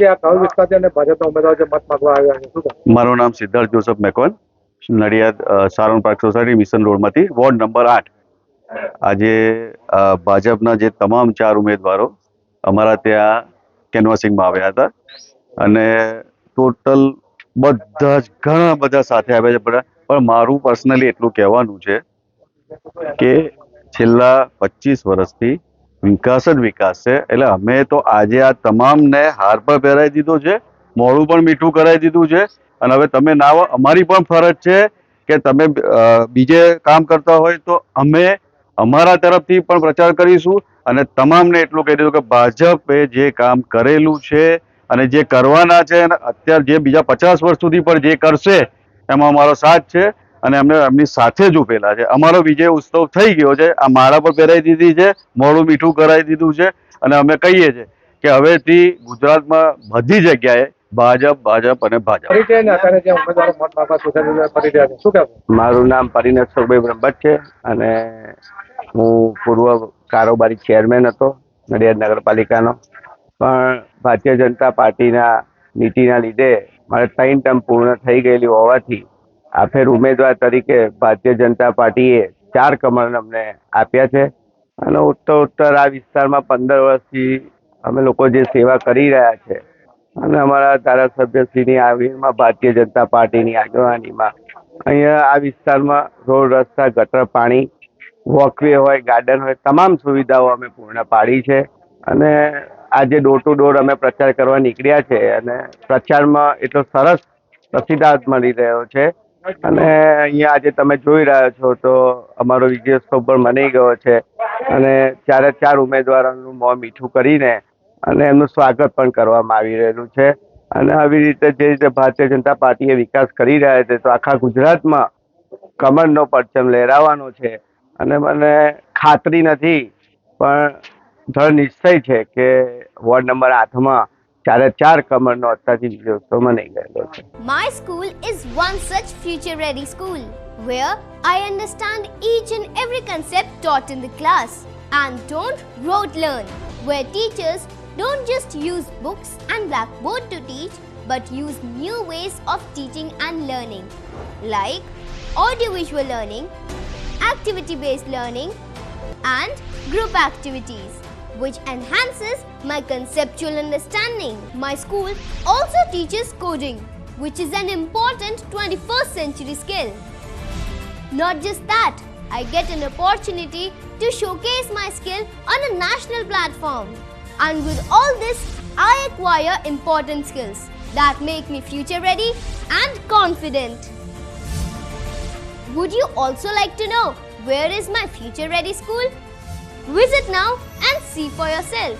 કે આ કયો વિસ્તાર છે અને ભાજપના ઉમેદવાર જે મત માંગવા આવ્યા છે, શું કહે? મારું નામ સિદ્ધાર્થ જોસફ મેકોન, Nadiad Sharon park society mission રોડમાંથી વોર્ડ નંબર 8. આજે ભાજપના જે તમામ 4 ઉમેદવારો અમારા ત્યાં કેનવાસિંગમાં આવ્યા હતા અને ટોટલ બધા જ ઘણા બધા સાથે આવ્યા છે બધા. પણ મારું પર્સનલી એટલું કહેવાનું છે કે છેલ્લા 25 વર્ષથી વિકાસ જ વિકાસ છે. એટલે અમે તો આજે આ તમામને હાર પર પહેરાવી દીધો છે, મોડું પણ મીઠું કરાવી દીધું છે. અને હવે તમે ના આવો, અમારી પણ ફરજ છે કે તમે બીજે કામ કરતા હોય તો અમે અમારા તરફથી પણ પ્રચાર કરીશું અને તમામને એટલું કહી દીધું કે ભાજપે જે કામ કરેલું છે અને જે કરવાના છે અને અત્યારે જે બીજા 50 વર્ષ સુધી પણ જે કરશે એમાં અમારો સાથ છે અને અમને એમની સાથે જ ઉભેલા છે. અમારો વિજય ઉત્સવ થઈ ગયો છે. આ માળા પર પહેરાવી દીધી છે, મોડું મીઠું કરાવી દીધું છે અને અમે કહીએ છીએ કે હવેથી ગુજરાતમાં બધી જગ્યાએ ભાજપ ભાજપ અને ભાજપ. પરિચય ને અત્યારે જે ઉમેદવારો મત માંગવા સોસાયટી ફરી રહ્યા છે, શું કહેવું? મારું નામ પરિણત અશોકભાઈ બ્રહ્મભટ્ટ છે અને હું પૂર્વ કારોબારી ચેરમેન હતો નડિયાદ નગરપાલિકાનો. પણ ભારતીય જનતા પાર્ટીના નીતિના લીધે મારે 3 ટર્મ પૂર્ણ થઈ ગયેલી હોવાથી આ ફેર ઉમેદવાર તરીકે ભારતીય જનતા પાર્ટીએ 4 કમળ અમને આપ્યા છે અને ઉત્તર આ વિસ્તારમાં 15 વર્ષથી અમે લોકો જે સેવા કરી રહ્યા છે અને અમારા ધારાસભ્યશ્રીની આગેવાનીમાં ભારતીય જનતા પાર્ટીની આગેવાનીમાં અહીંયા આ વિસ્તારમાં રોડ રસ્તા ગટર પાણી વોકવે હોય ગાર્ડન હોય તમામ સુવિધાઓ અમે પૂર્ણ પાડી છે. અને આજે ડોર ટુ ડોર અમે પ્રચાર કરવા નીકળ્યા છે અને પ્રચારમાં એટલો સરસ પ્રતિસાદ મળી રહ્યો છે અને અહીંયા આજે તમે જોઈ રહ્યા છો તો અમારો વિજયોત્સવ પણ મનાઈ ગયો છે અને 4 ઉમેદવારોનું મોં મીઠું કરીને અને એમનું સ્વાગત પણ કરવામાં આવી રહેલું છે. અને આવી રીતે જે રીતે ભારતીય જનતા પાર્ટીએ વિકાસ કરી રહ્યા છે તો આખા ગુજરાતમાં કમળનો પરચમ લહેરાવાનો છે અને મને ખાતરી નથી પણ દ્રઢ નિશ્ચય છે કે વોર્ડ નંબર 8માં 4 કમળનો અત્યારથી વિજયોત્સવ મનાઈ ગયેલો છે. My school is one such future-ready school where I understand each and every concept taught in the class and don't rote learn, where teachers don't just use books and blackboard to teach but use new ways of teaching and learning like audiovisual learning, activity-based learning and group activities which enhances my conceptual understanding. My school also teaches coding, which is an important 21st century skill. Not just that, I get an opportunity to showcase my skill on a national platform. And with all this, I acquire important skills that make me future ready and confident. Would you also like to know where is my future ready school? Visit now and see for yourself.